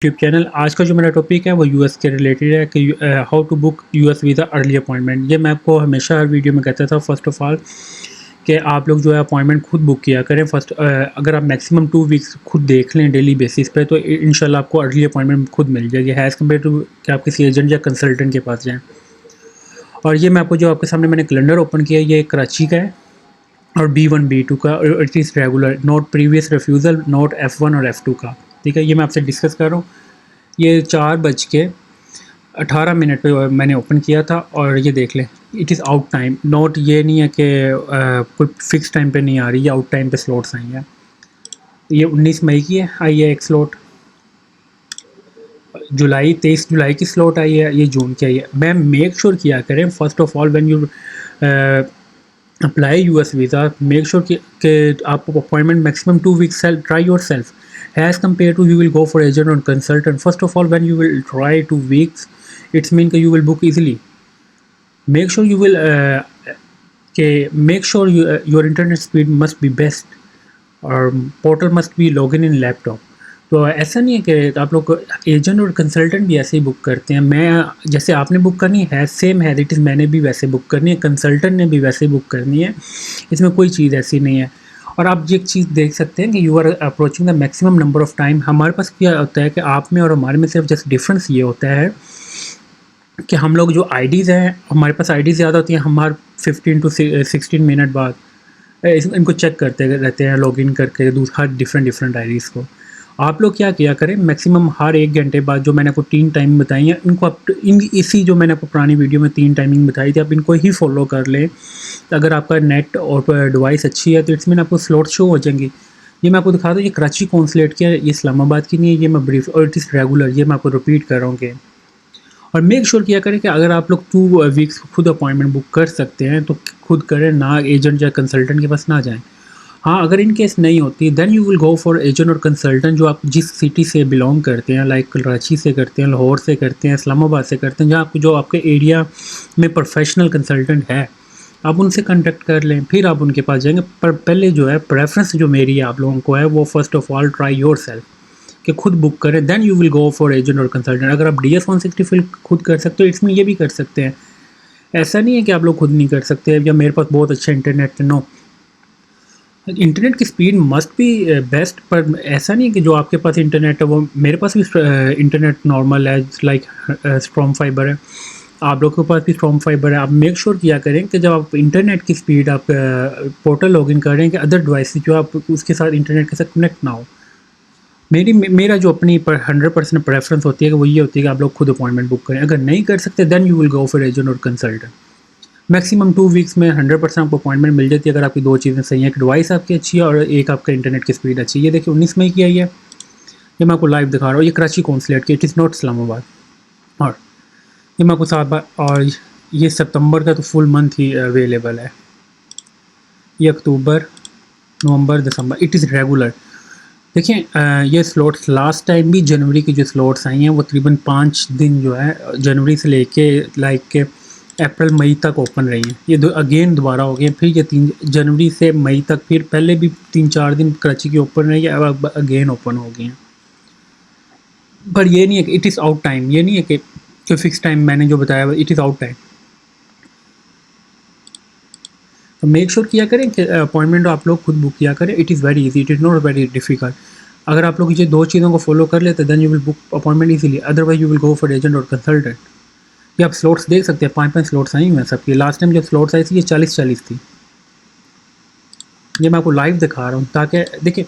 YouTube channel. आज का जो मेरा टॉपिक है वो यूएस के रिलेटेड है कि how to book US visa early appointment. ये मैं आपको हमेशा हर वीडियो में कहता था फर्स्ट ऑफ ऑल कि आप लोग जो है अपॉइंटमेंट खुद बुक किया करें। अगर आप मैक्सिमम 2 वीक्स खुद देख लें डेली बेसिस पे तो इंशाल्लाह आपको अर्ली अपॉइंटमेंट खुद मिल जाएगी एज़ कम्पेयर टू कि आप किसी एजेंट या कंसल्टेंट के पास जाएँ। और ये मैं आपको जो आपके सामने मैंने कैलेंडर ओपन किया ये कराची का है और B1 B2 का और it is regular, note previous refusal, note F1 और F2 का। ठीक है, ये मैं आपसे डिस्कस कर रहा हूँ। ये 4:18 पे मैंने ओपन किया था और ये देख लें it is out time. Note ये नहीं है कि कोई फिक्स टाइम पे नहीं आ रही, ये आउट टाइम पे स्लॉट्स आई हैं। ये 19 मई की है, आई है एक स्लॉट। 23 जुलाई की स्लॉट आई है, ये जून की आई है। मैं मेक श्योर किया करें first of all when you apply US visa, make sure कि आप appointment maximum 2 weeks try your self as compared to you will go for agent or consultant. First of all, when you will try 2 weeks, it's mean that you will book easily. Make sure you will make sure your internet speed must be best और portal must be login in laptop. तो ऐसा नहीं है कि आप लोग agent और consultant भी ऐसे ही बुक करते हैं। मैं जैसे आपने बुक करनी है सेम है इट इज़, मैंने भी वैसे बुक करनी है, कंसल्टेंट ने भी वैसे बुक करनी है। इसमें कोई चीज़ ऐसी नहीं है। और आप ये एक चीज़ देख सकते हैं कि you are approaching the maximum number of time. हमारे पास क्या होता है कि आप में और हमारे में सिर्फ जस्ट डिफरेंस ये होता है कि हम लोग जो आईडीज़ हैं, हमारे पास आईडीज़ ज़्यादा होती हैं। हमारे 15 to 16 मिनट बाद इनको चेक करते रहते हैं लॉगिन करके हर डिफरेंट आईडीज़ को। आप लोग क्या किया करें, मैक्सिमम हर 1 घंटे बाद जो मैंने आपको 3 टाइमिंग बताई हैं इनको आप इसी जो मैंने आपको पुरानी वीडियो में 3 टाइमिंग बताई थी आप इनको ही फॉलो कर लें। अगर आपका नेट और डिवाइस अच्छी है तो इट्स मीन आपको स्लॉट शो हो जाएंगी। ये मैं आपको दिखा दूँ, ये कराची कॉन्सुलेट की है, ये इस्लामाबाद की नहीं है। ये मैं ब्रीफ और इट इज़ रेगुलर, ये मैं आपको रिपीट कर रहा हूँ कि और मेक श्योर किया करें कि अगर आप लोग 2 वीक्स खुद अपॉइंटमेंट बुक कर सकते हैं तो खुद करें, ना एजेंट या कंसल्टेंट के पास ना जाएं। हाँ, अगर इन केस नहीं होती then you will go for agent और कंसल्टेंट जो आप जिस सिटी से बिलोंग करते हैं, लाइक कराची से करते हैं, लाहौर से करते हैं, इस्लामाबाद से करते हैं, जहाँ आपको जो आपके एरिया में प्रोफेशनल कंसल्टेंट है आप उनसे कॉन्टेक्ट कर लें, फिर आप उनके पास जाएंगे। पर पहले जो है प्रेफरेंस जो मेरी है आप लोगों को है वो first of all try yourself कि खुद बुक करें, then you will go for agent और कंसल्टेंट। अगर आप DS-160 खुद कर सकते हो इसमें ये भी कर सकते हैं। ऐसा नहीं है कि आप लोग खुद नहीं कर सकते या मेरे पास बहुत अच्छा इंटरनेट है, नो। इंटरनेट की स्पीड मस्ट बी बेस्ट, पर ऐसा नहीं है कि जो आपके पास इंटरनेट है वो मेरे पास भी इंटरनेट नॉर्मल है, लाइक स्ट्रॉम फाइबर है, आप लोग के पास भी स्ट्रॉम फाइबर है। आप मेक श्योर किया करें कि जब आप इंटरनेट की स्पीड आप पोर्टल लॉगिन करें कि अदर डिवाइस जो आप उसके साथ इंटरनेट के साथ कनेक्ट ना हो। मेरा जो अपनी 100% प्रेफरेंस होती है कि वो ये होती है कि आप लोग खुद अपॉइंटमेंट बुक करें। अगर नहीं कर सकते then you will go for agent और कंसल्टेंट। मैक्सिमम 2 वीक्स में 100% आपको अपॉइंटमेंट मिल जाती है अगर आपकी 2 चीज़ें सही हैं, एक डिवाइस आपकी अच्छी है और एक आपका इंटरनेट की स्पीड अच्छी है। ये देखिए 19 मई की आई है, ये मैं आपको लाइव दिखा रहा हूँ। ये कराची कॉन्सुलेट की, इट इज़ नॉट इस्लामाबाद। और ये मैं आपको साथ और ये सितंबर का तो फुल मंथ ही अवेलेबल है। ये अक्टूबर, नवंबर, दिसंबर, इट इज़ रेगुलर। देखिए ये स्लॉट्स लास्ट टाइम भी जनवरी की जो स्लॉट्स आई हैं वो तकरीबन 5 दिन जो है जनवरी से लेके लाइक के अप्रैल मई तक ओपन रही हैं। ये अगेन दोबारा हो गए, फिर ये 3 जनवरी से मई तक, फिर पहले भी 3-4 दिन कराची की ओपन रही है, अब अगेन ओपन हो गई हैं। पर ये नहीं है कि इट इज़ आउट टाइम, ये नहीं है कि फिक्स टाइम मैंने जो बताया इट इज़ आउट टाइम। तो मेक श्योर किया करें कि अपॉइंटमेंट आप लोग खुद बुक किया करें। It is very easy, it is not very difficult. अगर आप लोग ये 2 चीज़ों को फॉलो कर लेते then you will book appointment easily, otherwise you will go for agent और कंसल्टेंट। ये आप स्लॉट्स देख सकते हैं, 5-5 स्लॉट्स आई हुई हैं सबकी। लास्ट टाइम जब स्लॉट्स आई थी ये 40-40 थी। ये मैं आपको लाइव दिखा रहा हूँ ताकि देखिए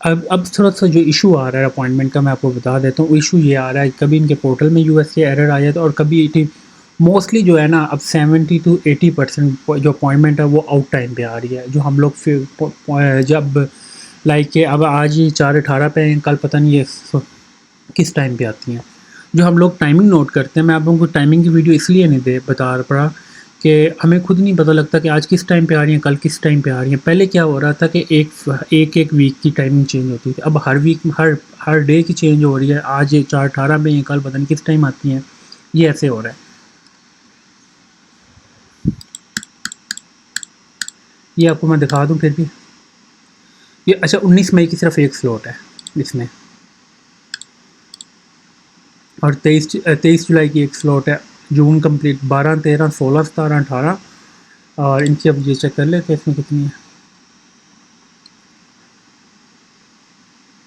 अब थोड़ा सा जो इशू आ रहा है अपॉइंटमेंट का मैं आपको बता देता हूँ। इशू ये आ रहा है कभी इनके पोर्टल में यूएस के एरर आ जाता है और कभी मोस्टली जो है ना अब 70 to 80% जो अपॉइंटमेंट है वो आउट टाइम पे आ रही है। जो हम लोग फिर जब लाइक के अब आज ही 4:18 पे हैं, कल पता नहीं ये किस टाइम पे आती हैं। जो हम लोग टाइमिंग नोट करते हैं, मैं आप लोगों को टाइमिंग की वीडियो इसलिए नहीं बता पड़ा कि हमें खुद नहीं पता लगता कि आज किस टाइम पे आ रही हैं, कल किस टाइम पे आ रही हैं। पहले क्या हो रहा था कि एक वीक की टाइमिंग चेंज होती थी, अब हर वीक हर डे की चेंज हो रही है। आज ये 4:18 में हैं, कल पता नहीं किस टाइम आती हैं। ये ऐसे हो रहा है। ये आपको मैं दिखा दूं फिर भी। ये अच्छा 19 मई की सिर्फ एक स्लॉट है इसमें। और 23 जुलाई की एक स्लॉट है। जून कंप्लीट 12, 13, 16, 17, 18 और इनकी अब ये चेक कर लेते हैं इसमें कितनी है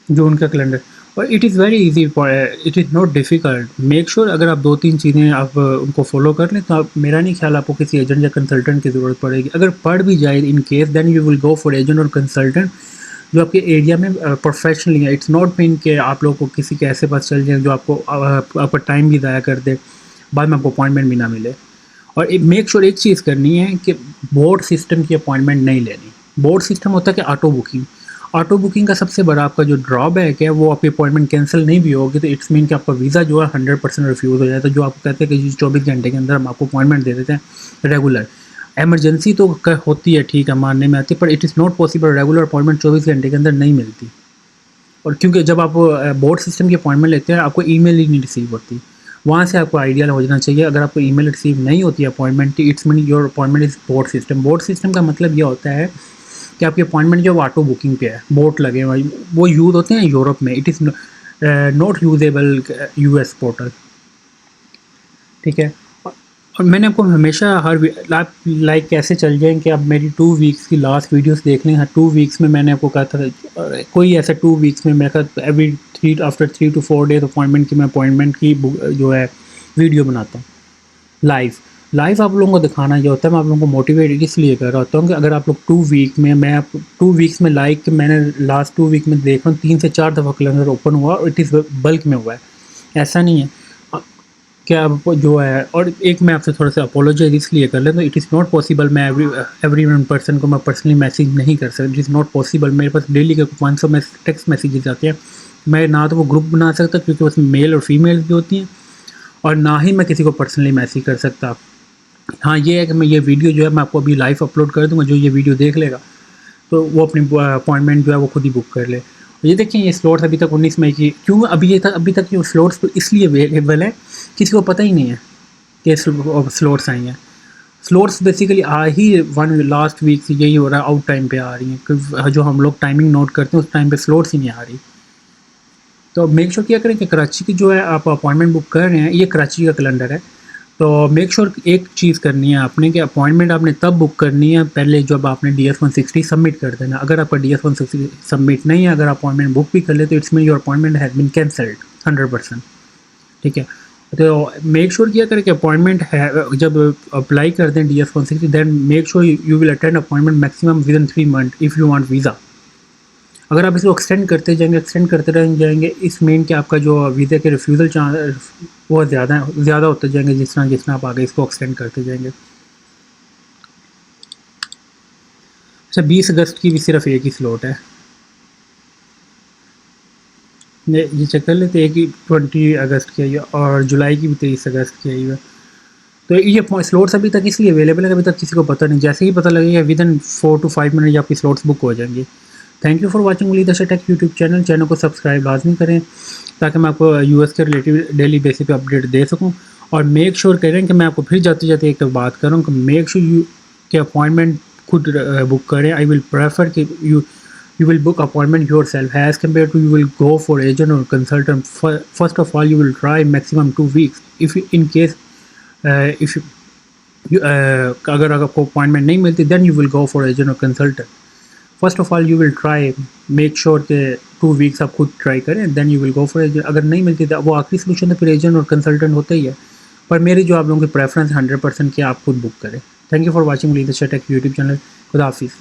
जून का कैलेंडर। और it is very easy, it is not difficult. Make sure अगर आप 2-3 चीज़ें आप उनको फॉलो कर लें तो आप, मेरा नहीं ख्याल आपको किसी एजेंट या कंसल्टेंट की ज़रूरत पड़ेगी। अगर पड़ भी जाए in case, then you will go for agent और कंसल्टेंट जो आपके एरिया में प्रोफेशनली है। इट्स नॉट मीन कि आप लोग को किसी के ऐसे पास चल जाए जो आपको आपका टाइम भी ज़ाया कर दे, बाद में आपको अपॉइंटमेंट भी ना मिले। और मेक श्योर एक चीज़ करनी है कि बोर्ड सिस्टम की अपॉइंटमेंट नहीं लेनी। बोर्ड सिस्टम होता है कि ऑटो बुकिंग। ऑटो बुकिंग का सबसे बड़ा आपका जो ड्रॉबैक है, वो आपकी अपॉइंटमेंट कैंसिल नहीं भी होगी तो इट्स मीन कि आपका वीज़ा जो है 100% रिफ्यूज़ हो जाता है। जो आपको कहते हैं कि 24 घंटे के अंदर हम आपको अपॉइंटमेंट दे देते हैं रेगुलर। इमरजेंसी तो होती है, ठीक है, मानने में आती है, पर it is not possible regular appointment 24 घंटे के अंदर नहीं मिलती। और क्योंकि जब आप बोर्ड सिस्टम की अपॉइंटमेंट लेते हैं, आपको ईमेल ही नहीं रिसीव होती। वहाँ से आपको आइडिया हो जाना चाहिए। अगर आपको ईमेल रिसीव नहीं होती अपॉइंटमेंट की, it's mean your appointment is board system. Board system का मतलब ये होता है कि आपकी अपॉइंटमेंट जो ऑटो बुकिंग पे है, बोट लगे हुए वो यूज़ होते हैं यूरोप में। It is not usable US portal, ठीक है। और मैंने आपको हमेशा आप लाइक कैसे चल जाएँ कि आप मेरी 2 वीक्स की लास्ट वीडियोस देख लें। हर 2 वीक्स में मैंने आपको कहा था कोई ऐसा 2 वीक्स में मैं कहा every 3 after 3 to 4 days appointment की मैं अपॉइंटमेंट की जो है वीडियो बनाता हूँ लाइव। लाइव आप लोगों को दिखाना ये होता है, मैं आप लोगों को मोटिवेट इसलिए कर रहा होता हूँ कि अगर आप लोग 2 वीक में, मैं आप 2 वीक्स में लाइक मैंने लास्ट 2 वीक में देख रहा हूँ 3 से 4 दफ़ा कैलेंडर ओपन हुआ और इट इज़ बल्क में हुआ है। ऐसा नहीं है क्या अब जो है। और एक मैं आपसे थोड़ा सा अपोलोजाइज इसलिए कर लेता हूँ, इट इज़ नॉट पॉसिबल मैं एवरी वन पर्सन को मैं पर्सनली मैसेज नहीं कर सकता। It is not possible. मेरे पास डेली के 500 में टेक्स्ट मैसेजेस आते हैं। मैं ना तो वो ग्रुप बना सकता क्योंकि उसमें मेल और फीमेल भी होती हैं, और ना ही मैं किसी को पर्सनली मैसेज कर सकता। हाँ, ये है कि मैं ये वीडियो जो है मैं आपको अभी लाइव अपलोड कर दूँगा। जो ये वीडियो देख लेगा तो वो अपनी अपॉइंटमेंट जो है वो खुद ही बुक कर ले। ये देखिए ये स्लॉट्स अभी तक 19 मई की क्यों अभी तक ये स्लॉट्स तो इसलिए अवेलेबल है, किसी को पता ही नहीं है कि स्लॉट्स आई हैं। स्लॉट्स बेसिकली आ ही वन लास्ट वीक से यही हो रहा है, आउट टाइम पे आ रही हैं। जो हम लोग टाइमिंग नोट करते हैं उस टाइम पे स्लॉट्स ही नहीं आ रही। तो मेक श्योर किया करें कि कराची की जो है आप अपॉइंटमेंट बुक कर रहे हैं, ये कराची का कैलेंडर है। तो मेक श्योर एक चीज़ करनी है आपने कि अपॉइंटमेंट आपने तब बुक करनी है पहले जब आपने DS-160 सबमिट कर देना। अगर आपका DS-160 सबमिट नहीं है, अगर अपॉइंटमेंट बुक भी कर ले तो it's mean your appointment has been cancelled 100%, ठीक है। तो मेक श्योर किया करें कि अपॉइंटमेंट है जब अप्लाई कर दें DS-160, then make sure you will attend appointment maximum within 3 month if you want visa. अगर आप इसको एक्सटेंड करते जाएंगे इस मीन कि आपका जो वीज़ा के रिफ्यूज़ल चांस वो ज़्यादा होते जाएंगे जिस तरह आप आगे इसको एक्सटेंड करते जाएंगे। अच्छा, 20 अगस्त की भी सिर्फ एक ही स्लॉट है। ये चेक कर लेते हैं कि 20 अगस्त की आई है और जुलाई की भी 23 अगस्त की आई है। तो ये स्लॉट्स अभी तक इसलिए अवेलेबल है, अभी तक किसी को पता नहीं। जैसे ही पता लगेगा विद इन 4 to 5 मिनट आपकी स्लॉट्स बुक हो जाएंगी। Thank you for watching only the take YouTube channel को सब्सक्राइब लाजमी करें ताकि मैं आपको यूएस के रिलेटिव डेली बेसिस पे अपडेट दे सकूं। और मेक श्योर करें कि मैं आपको फिर जाते जाते एक बात करूँ कि मेक श्योर यू के अपॉइंटमेंट खुद बुक करें। आई विल प्रेफर कि you will book appointment yourself as compared to you will go for agent or consultant. First of all, you will try maximum 2 weeks. If you, in case if you अगर आपको appointment नहीं मिलती then you will go for agent or consultant. First of all you will try, make sure के 2 वीक्स आप खुद try करें, then you will go for agent. अगर नहीं मिलती तो वो आखिरी सोल्यूशन है, फिर एजेंट और कंसल्टेंट होता ही है। पर मेरी जो आप लोगों की प्रेफरेंस 100% कि आप खुद बुक करें। Thank you for watching leadership take YouTube channel. खुदा हाफिज़।